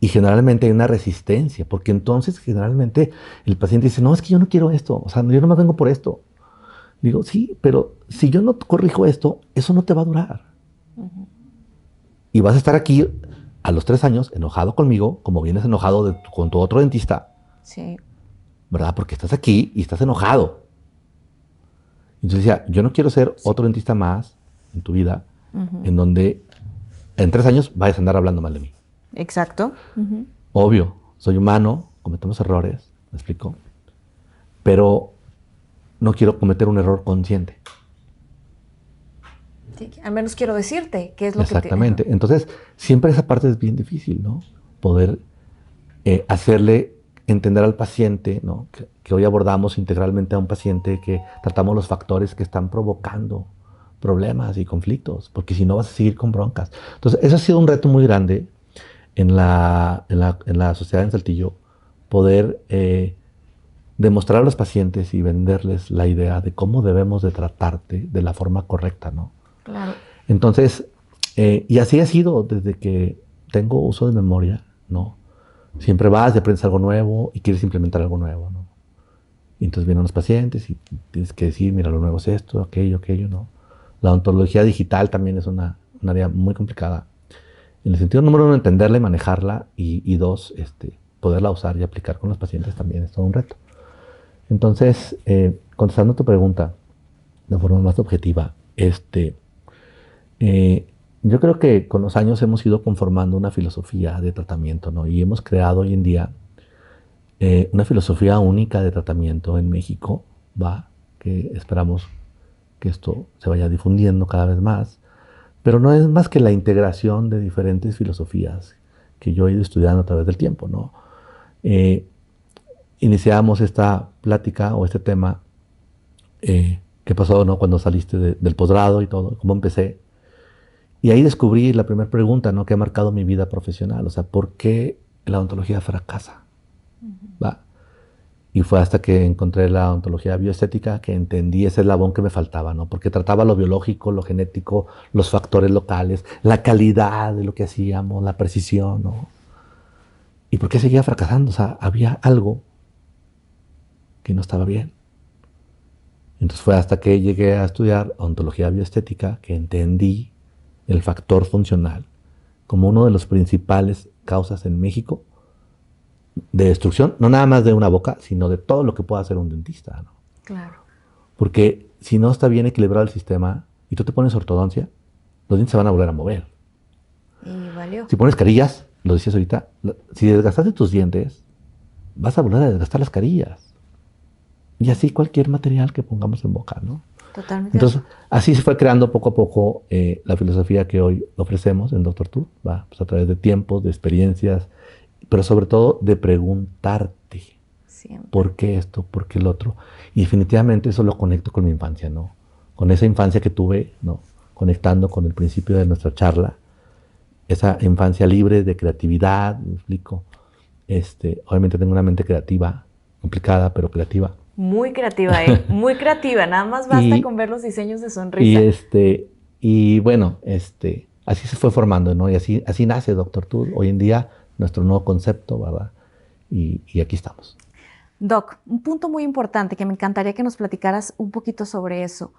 Y generalmente hay una resistencia, porque entonces generalmente el paciente dice, no, es que yo no quiero esto, o sea, yo no más vengo por esto. Digo, sí, pero si yo no corrijo esto, eso no te va a durar. Y vas a estar aquí a los 3 años enojado conmigo, como vienes enojado con tu otro dentista. Sí. ¿Verdad? Porque estás aquí y estás enojado. Entonces decía, yo no quiero ser otro dentista más en tu vida, en donde en 3 años vayas a andar hablando mal de mí. Exacto. Obvio, soy humano, cometemos errores, ¿me explico? Pero no quiero cometer un error consciente. Sí, al menos quiero decirte qué es lo Exactamente. que te... Entonces, siempre esa parte es bien difícil, ¿no? Poder hacerle entender al paciente, ¿no? Que hoy abordamos integralmente a un paciente, que tratamos los factores que están provocando problemas y conflictos, porque si no vas a seguir con broncas. Entonces, eso ha sido un reto muy grande en la sociedad en Saltillo, poder demostrar a los pacientes y venderles la idea de cómo debemos de tratarte de la forma correcta, ¿no? Claro. Entonces, y así ha sido desde que tengo uso de memoria, ¿no? Siempre vas y aprendes algo nuevo y quieres implementar algo nuevo, ¿no? Y entonces vienen los pacientes y tienes que decir, mira, lo nuevo es esto, aquello, ¿no? La odontología digital también es un área muy complicada. En el sentido número 1, entenderla y manejarla, y 2, poderla usar y aplicar con los pacientes también es todo un reto. Entonces, contestando tu pregunta de forma más objetiva, yo creo que con los años hemos ido conformando una filosofía de tratamiento, ¿no? Y hemos creado hoy en día una filosofía única de tratamiento en México, ¿va? Que esperamos que esto se vaya difundiendo cada vez más. Pero no es más que la integración de diferentes filosofías que yo he ido estudiando a través del tiempo, ¿no? Iniciamos esta plática o este tema, ¿qué pasó, no? Cuando saliste del posgrado y todo, cómo empecé. Y ahí descubrí la primera pregunta, ¿no? Que ha marcado mi vida profesional. O sea, ¿por qué la odontología fracasa? ¿Va? Y fue hasta que encontré la odontología bioestética que entendí ese eslabón que me faltaba, ¿no? Porque trataba lo biológico, lo genético, los factores locales, la calidad de lo que hacíamos, la precisión, ¿no? ¿Y por qué seguía fracasando? O sea, había algo que no estaba bien. Entonces fue hasta que llegué a estudiar odontología bioestética que entendí el factor funcional como uno de los principales causas en México de destrucción, no nada más de una boca, sino de todo lo que pueda hacer un dentista, ¿no? Claro. Porque si no está bien equilibrado el sistema y tú te pones ortodoncia, los dientes se van a volver a mover. Y valió. Si pones carillas, lo decías ahorita, si desgastaste tus dientes, vas a volver a desgastar las carillas. Y así cualquier material que pongamos en boca, ¿no? Totalmente. Entonces, así se fue creando poco a poco la filosofía que hoy ofrecemos en Dr. Tooth, ¿va? Pues a través de tiempos, de experiencias, pero sobre todo de preguntarte Siempre. por qué esto, por qué el otro. Y definitivamente eso lo conecto con mi infancia, ¿no? Con esa infancia que tuve, ¿no? Conectando con el principio de nuestra charla, esa infancia libre de creatividad, me explico. Obviamente tengo una mente creativa, complicada, pero creativa. Muy creativa, ¿eh? Muy creativa. Nada más basta con ver los diseños de sonrisa. Y bueno, así se fue formando, ¿no? Y así nace Dr. Tooth. Hoy en día, nuestro nuevo concepto, ¿verdad? Y aquí estamos. Doc, un punto muy importante que me encantaría que nos platicaras un poquito sobre eso.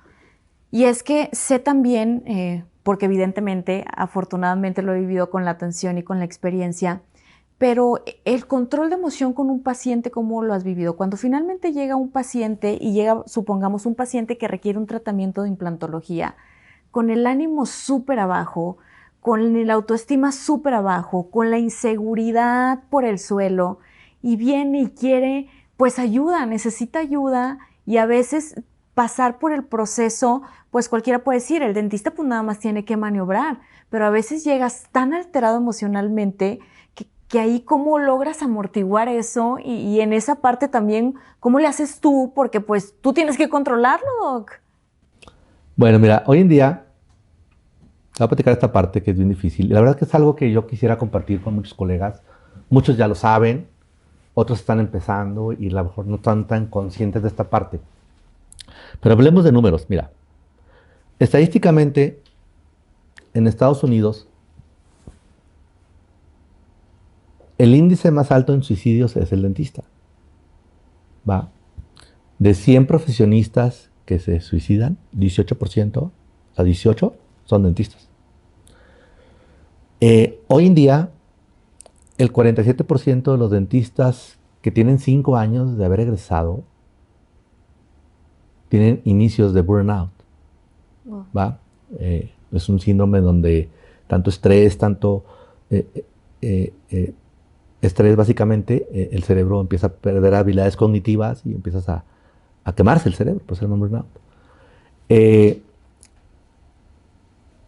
Y es que sé también, porque evidentemente, afortunadamente lo he vivido con la atención y con la experiencia, pero el control de emoción con un paciente, ¿cómo lo has vivido? Cuando finalmente llega un paciente y llega, supongamos, un paciente que requiere un tratamiento de implantología, con el ánimo súper abajo, con el autoestima súper abajo, con la inseguridad por el suelo, y viene y quiere, pues ayuda, necesita ayuda, y a veces pasar por el proceso, pues cualquiera puede decir, el dentista pues nada más tiene que maniobrar, pero a veces llegas tan alterado emocionalmente que ahí cómo logras amortiguar eso y en esa parte también, ¿cómo le haces tú? Porque pues tú tienes que controlarlo, Doc. Bueno, mira, hoy en día voy a platicar esta parte que es bien difícil. Y la verdad que es algo que yo quisiera compartir con muchos colegas. Muchos ya lo saben, otros están empezando y a lo mejor no están tan conscientes de esta parte. Pero hablemos de números. Mira, estadísticamente en Estados Unidos el índice más alto en suicidios es el dentista. ¿Va? De 100 profesionistas que se suicidan, 18%, o sea, 18 son dentistas. Hoy en día, el 47% de los dentistas que tienen 5 años de haber egresado tienen inicios de burnout. Wow. ¿Va? Es un síndrome donde tanto estrés, tanto estrés, básicamente, el cerebro empieza a perder habilidades cognitivas y empiezas a quemarse el cerebro, por ser un burnout.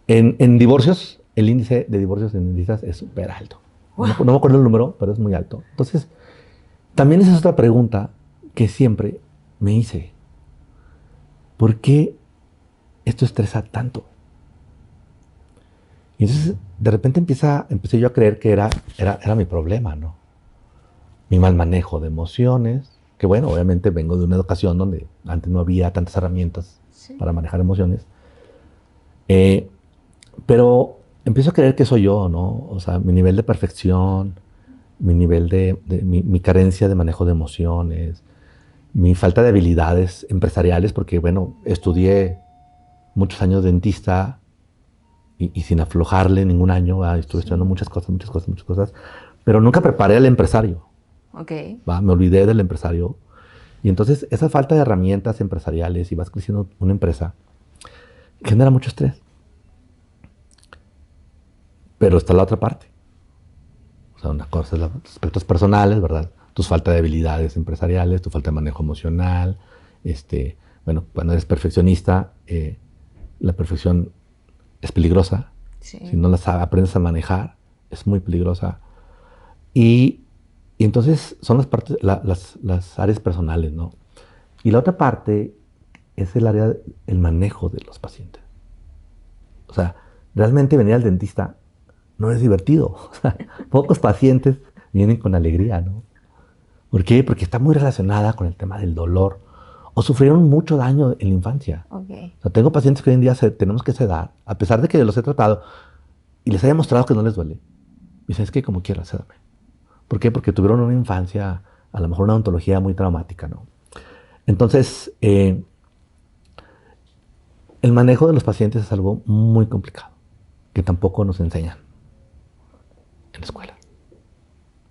En divorcios, el índice de divorcios en dentistas es súper alto. Wow. No me acuerdo el número, pero es muy alto. Entonces, también esa es otra pregunta que siempre me hice. ¿Por qué esto estresa tanto? Y entonces, de repente empecé yo a creer que era mi problema, ¿no? Mi mal manejo de emociones, que bueno, obviamente vengo de una educación donde antes no había tantas herramientas para manejar emociones. Pero empiezo a creer que soy yo, ¿no? O sea, mi nivel de perfección, mi nivel mi carencia de manejo de emociones, mi falta de habilidades empresariales, porque bueno, estudié muchos años de dentista y sin aflojarle ningún año, estuve estudiando muchas cosas, pero nunca preparé al empresario. Okay. Me olvidé del empresario. Y entonces esa falta de herramientas empresariales y vas creciendo una empresa genera mucho estrés. Pero está la otra parte. O sea, una cosa es los aspectos personales, ¿verdad? Tu falta de habilidades empresariales, tu falta de manejo emocional. Bueno, cuando eres perfeccionista, la perfección es peligrosa. Sí. Si no la aprendes a manejar, es muy peligrosa. Y entonces son las áreas personales, ¿no? Y la otra parte es el manejo de los pacientes. O sea, realmente venir al dentista no es divertido. O sea, pocos pacientes vienen con alegría, ¿no? ¿Por qué? Porque está muy relacionada con el tema del dolor. O sufrieron mucho daño en la infancia. Okay. O sea, tengo pacientes que hoy en día tenemos que sedar, a pesar de que los he tratado y les haya mostrado que no les duele. Y dicen, es que como quiera, sédame. ¿Por qué? Porque tuvieron una infancia, a lo mejor una ontología muy traumática, ¿no? Entonces, el manejo de los pacientes es algo muy complicado, que tampoco nos enseñan en la escuela.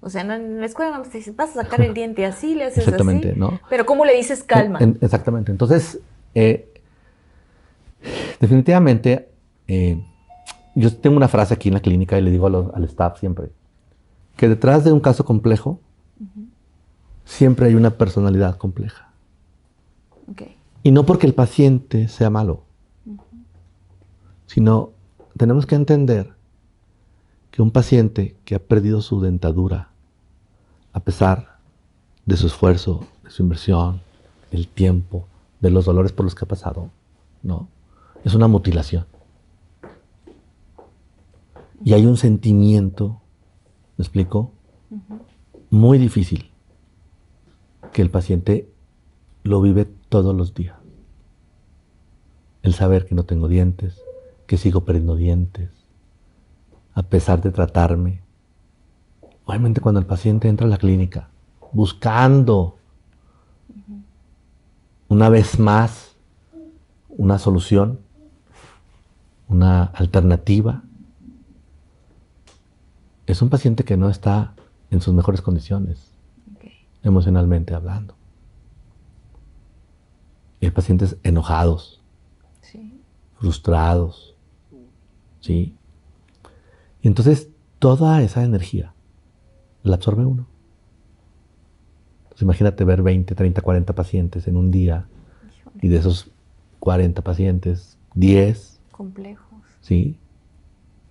O sea, en la escuela no te dicen, vas a sacar el diente así, le haces exactamente, así. ¿no? Pero ¿cómo le dices calma? Exactamente. Entonces, definitivamente, yo tengo una frase aquí en la clínica y le digo al staff siempre, que detrás de un caso complejo, siempre hay una personalidad compleja. Okay. Y no porque el paciente sea malo, sino tenemos que entender que un paciente que ha perdido su dentadura, a pesar de su esfuerzo, de su inversión, del tiempo, de los dolores por los que ha pasado, ¿no? Es una mutilación. Y hay un sentimiento, ¿me explico? Muy difícil, que el paciente lo vive todos los días. El saber que no tengo dientes, que sigo perdiendo dientes, a pesar de tratarme. Obviamente cuando el paciente entra a la clínica buscando una vez más una solución, una alternativa, es un paciente que no está en sus mejores condiciones, emocionalmente hablando. Y hay pacientes enojados, frustrados, ¿sí? Y entonces toda esa energía la absorbe uno. Entonces imagínate ver 20, 30, 40 pacientes en un día. Y de esos 40 pacientes, 10 complejos. ¿Sí?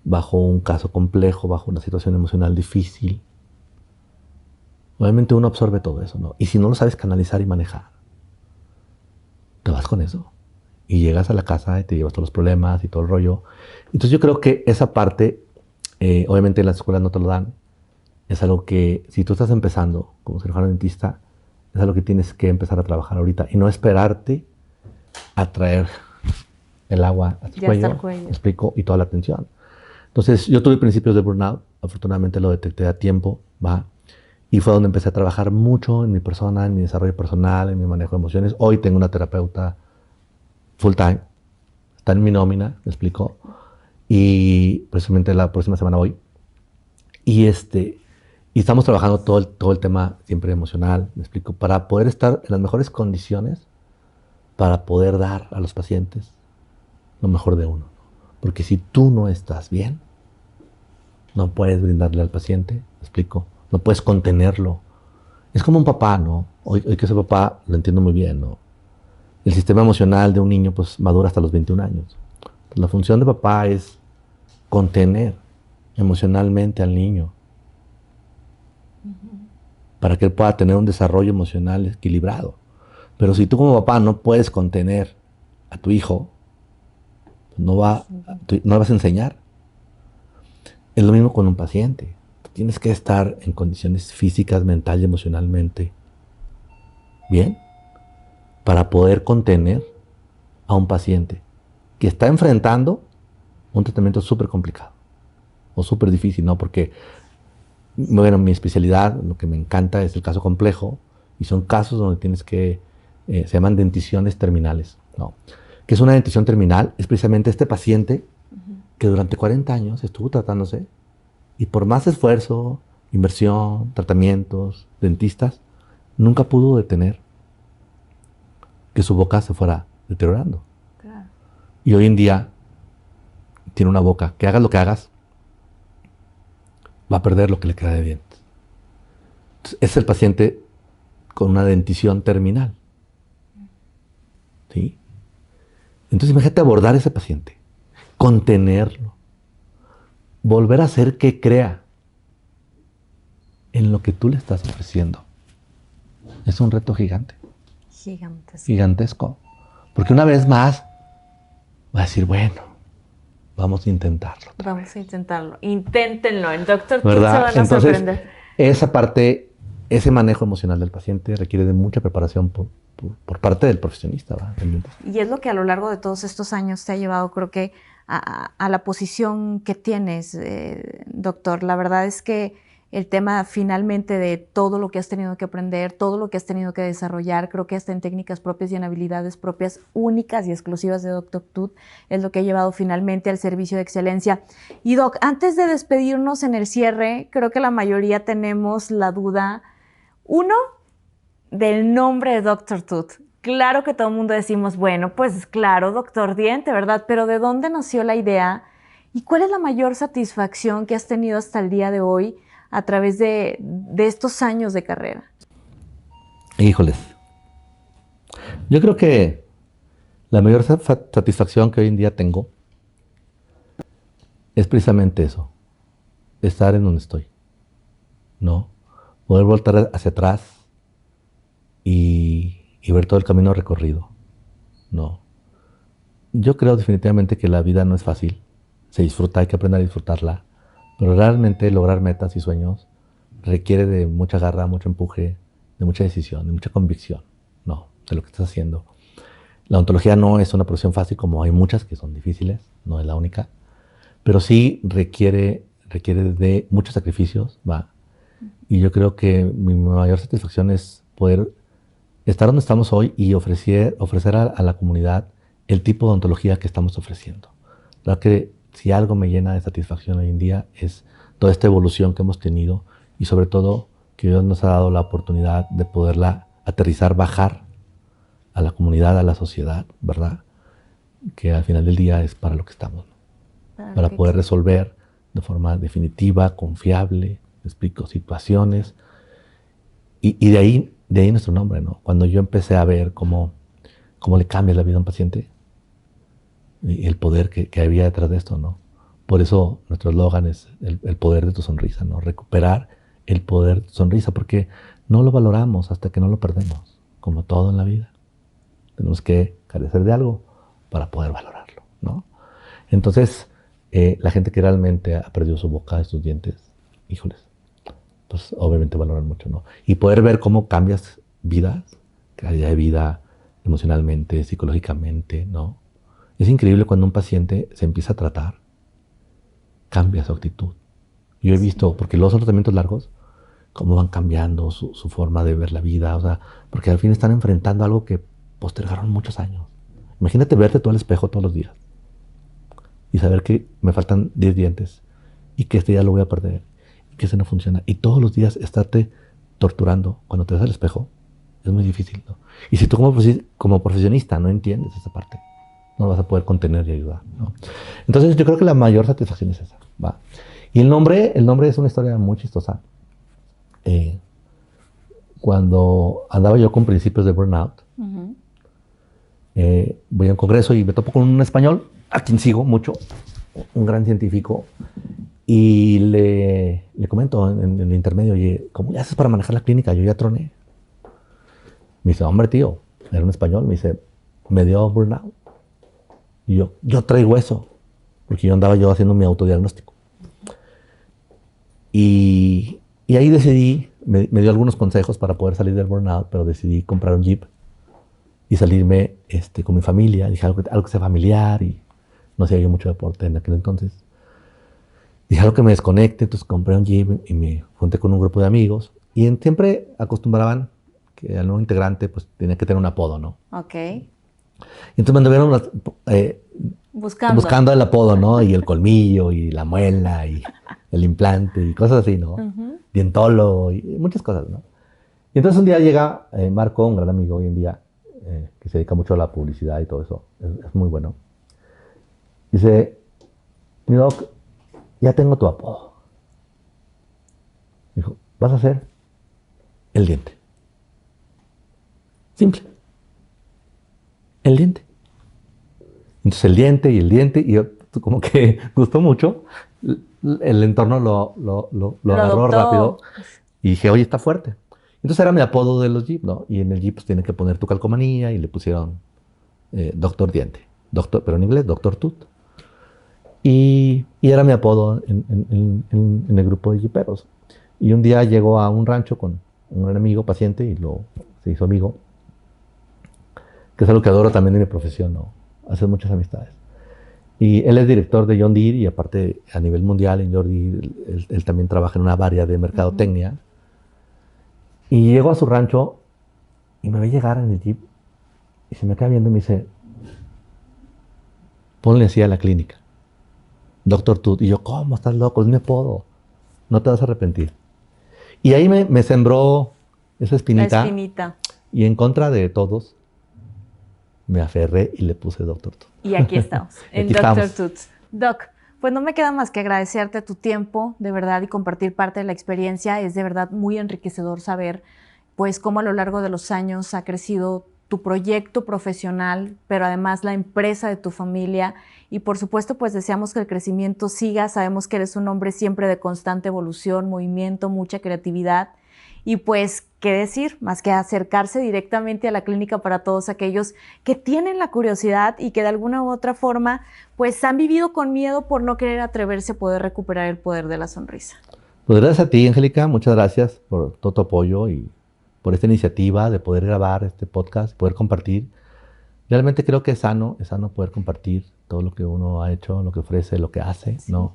Bajo un caso complejo, bajo una situación emocional difícil. Obviamente uno absorbe todo eso, ¿no? Y si no lo sabes canalizar y manejar, te vas con eso. Y llegas a la casa y te llevas todos los problemas y todo el rollo. Entonces yo creo que esa parte, obviamente en las escuelas no te lo dan. Es algo que, si tú estás empezando como cirujano dentista, es algo que tienes que empezar a trabajar ahorita. Y no esperarte a traer el agua hasta el cuello, ¿me explico? Y toda la atención. Entonces, yo tuve principios de burnout. Afortunadamente lo detecté a tiempo, ¿va? Y fue donde empecé a trabajar mucho en mi persona, en mi desarrollo personal, en mi manejo de emociones. Hoy tengo una terapeuta full time. Está en mi nómina, ¿me explico? Y precisamente la próxima semana voy. Y estamos trabajando todo el tema siempre emocional, ¿me explico? Para poder estar en las mejores condiciones para poder dar a los pacientes lo mejor de uno. Porque si tú no estás bien, no puedes brindarle al paciente, ¿me explico? No puedes contenerlo. Es como un papá, ¿no? Hoy que soy papá lo entiendo muy bien, ¿no? El sistema emocional de un niño pues madura hasta los 21 años. Pues, la función de papá es contener emocionalmente al niño para que él pueda tener un desarrollo emocional equilibrado. Pero si tú como papá no puedes contener a tu hijo, no vas a enseñar. Es lo mismo con un paciente. Tienes que estar en condiciones físicas, mental y emocionalmente bien para poder contener a un paciente que está enfrentando un tratamiento súper complicado o súper difícil, ¿no? Porque, bueno, mi especialidad, lo que me encanta es el caso complejo y son casos donde tienes que, se llaman denticiones terminales, ¿no? ¿Qué es una dentición terminal? Es precisamente este paciente que durante 40 años estuvo tratándose y por más esfuerzo, inversión, tratamientos, dentistas, nunca pudo detener que su boca se fuera deteriorando. Claro. Y hoy en día tiene una boca que hagas lo que hagas, va a perder lo que le queda de dientes. Entonces, es el paciente con una dentición terminal. ¿Sí? Entonces imagínate abordar a ese paciente, contenerlo, volver a hacer que crea en lo que tú le estás ofreciendo. Es un reto gigante. Gigantesco. Porque una vez más va a decir, bueno, vamos a intentarlo. Vamos a intentarlo. Inténtenlo. En Doctor Tut se van a sorprender. Esa parte, ese manejo emocional del paciente requiere de mucha preparación por parte del profesionista, ¿va? Y es lo que a lo largo de todos estos años te ha llevado, creo que, a la posición que tienes, doctor. La verdad es que el tema finalmente de todo lo que has tenido que aprender, todo lo que has tenido que desarrollar, creo que hasta en técnicas propias y en habilidades propias únicas y exclusivas de Doctor Tut, es lo que ha llevado finalmente al servicio de excelencia. Y Doc, antes de despedirnos en el cierre, creo que la mayoría tenemos la duda, uno, del nombre de Doctor Tut. Claro que todo el mundo decimos, bueno, pues claro, doctor diente, ¿verdad? Pero ¿de dónde nació la idea? ¿Y cuál es la mayor satisfacción que has tenido hasta el día de hoy a través de estos años de carrera? Híjoles. Yo creo que la mayor satisfacción que hoy en día tengo es precisamente eso. Estar en donde estoy. ¿No? Poder voltar hacia atrás y ver todo el camino recorrido. No. Yo creo definitivamente que la vida no es fácil. Se disfruta, hay que aprender a disfrutarla. Pero realmente lograr metas y sueños requiere de mucha garra, mucho empuje, de mucha decisión, de mucha convicción, ¿no? De lo que estás haciendo. La odontología no es una profesión fácil, como hay muchas que son difíciles, no es la única. Pero sí requiere de muchos sacrificios, ¿va? Y yo creo que mi mayor satisfacción es poder estar donde estamos hoy y ofrecer a la comunidad el tipo de odontología que estamos ofreciendo. Creo que si algo me llena de satisfacción hoy en día es toda esta evolución que hemos tenido y sobre todo que Dios nos ha dado la oportunidad de poderla aterrizar, bajar a la comunidad, a la sociedad, ¿verdad? Que al final del día es para lo que estamos, ¿no? Para poder resolver de forma definitiva, confiable, explico, situaciones. Y de ahí nuestro nombre, ¿no? Cuando yo empecé a ver cómo cómo le cambias la vida a un paciente y el poder que había detrás de esto, ¿no? Por eso nuestro eslogan es el poder de tu sonrisa, ¿no? Recuperar el poder de tu sonrisa, porque no lo valoramos hasta que no lo perdemos, como todo en la vida. Tenemos que carecer de algo para poder valorarlo, ¿no? Entonces, la gente que realmente ha perdido su boca, sus dientes, híjoles, pues obviamente valoran mucho, ¿no? Y poder ver cómo cambias vidas, calidad de vida, emocionalmente, psicológicamente, ¿no? Es increíble cuando un paciente se empieza a tratar, cambia su actitud. Yo he visto, porque los tratamientos largos, cómo van cambiando su forma de ver la vida, o sea, porque al fin están enfrentando algo que postergaron muchos años. Imagínate verte tú al espejo todos los días y saber que me faltan 10 dientes y que este ya lo voy a perder y que ese no funciona. Y todos los días estarte torturando cuando te ves al espejo es muy difícil, ¿no? Y si tú como profesionista no entiendes esa parte, no lo vas a poder contener y ayudar, ¿no? Entonces yo creo que la mayor satisfacción es esa, ¿va? Y el nombre es una historia muy chistosa. Cuando andaba yo con principios de burnout, voy a un congreso y me topo con un español, a quien sigo mucho, un gran científico, y le comento en el intermedio, oye, ¿cómo le haces para manejar la clínica? Yo ya troné. Me dice, hombre, tío, era un español, me dice, me dio burnout. Y yo traigo eso, porque yo andaba haciendo mi autodiagnóstico. Y ahí decidí, me dio algunos consejos para poder salir del burnout, pero decidí comprar un Jeep y salirme con mi familia. Dije algo que sea familiar y no hacía yo mucho deporte en aquel entonces. Dije algo que me desconecte, entonces compré un Jeep y me junté con un grupo de amigos. Y siempre acostumbraban que al nuevo integrante pues tenía que tener un apodo, ¿no? Ok. Y entonces me anduvieron buscando el apodo, ¿no? Y el colmillo y la muela y el implante y cosas así, ¿no? Dientólogo y muchas cosas, ¿no? Y entonces un día llega Marco, un gran amigo hoy en día, que se dedica mucho a la publicidad y todo eso, es muy bueno. Dice, mi doc, ya tengo tu apodo. Dijo, vas a ser el diente. Simple. El diente. Entonces el diente, y yo, como que gustó mucho. El entorno lo agarró rápido. Y dije, oye, está fuerte. Entonces era mi apodo de los Jeep, ¿no? Y en el Jeep pues tienen que poner tu calcomanía y le pusieron Doctor Diente. Pero en inglés, Doctor Tooth. Y era mi apodo en el grupo de Jeeperos. Y un día llegó a un rancho con un gran amigo, paciente, y se hizo amigo. Que es algo que adoro también de mi profesión, ¿no? Hacer muchas amistades. Y él es director de John Deere y aparte a nivel mundial en John Deere, él también trabaja en una área de mercadotecnia. Y llego a su rancho y me ve llegar en el Jeep y se me queda viendo y me dice, ponle así a la clínica, Doctor Tooth. Y yo, ¿cómo? Estás loco, es mi apodo, no te vas a arrepentir. Y ahí me sembró esa espinita. La espinita. Y en contra de todos, me aferré y le puse Doctor Tooth. Y aquí estamos, en Doctor Tooth. Doc, pues no me queda más que agradecerte tu tiempo, de verdad, y compartir parte de la experiencia. Es de verdad muy enriquecedor saber, pues, cómo a lo largo de los años ha crecido tu proyecto profesional, pero además la empresa de tu familia. Y por supuesto, pues deseamos que el crecimiento siga. Sabemos que eres un hombre siempre de constante evolución, movimiento, mucha creatividad. Y pues, ¿qué decir? Más que acercarse directamente a la clínica para todos aquellos que tienen la curiosidad y que de alguna u otra forma, pues han vivido con miedo por no querer atreverse a poder recuperar el poder de la sonrisa. Pues gracias a ti, Angélica. Muchas gracias por todo tu apoyo y por esta iniciativa de poder grabar este podcast, poder compartir. Realmente creo que es sano poder compartir todo lo que uno ha hecho, lo que ofrece, lo que hace, sí, ¿no?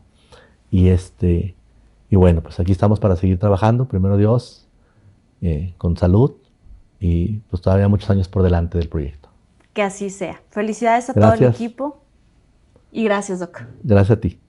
Y bueno, pues aquí estamos para seguir trabajando, primero Dios, con salud y pues todavía muchos años por delante del proyecto. Que así sea. Felicidades a todo el equipo y gracias, Doc. Gracias a ti.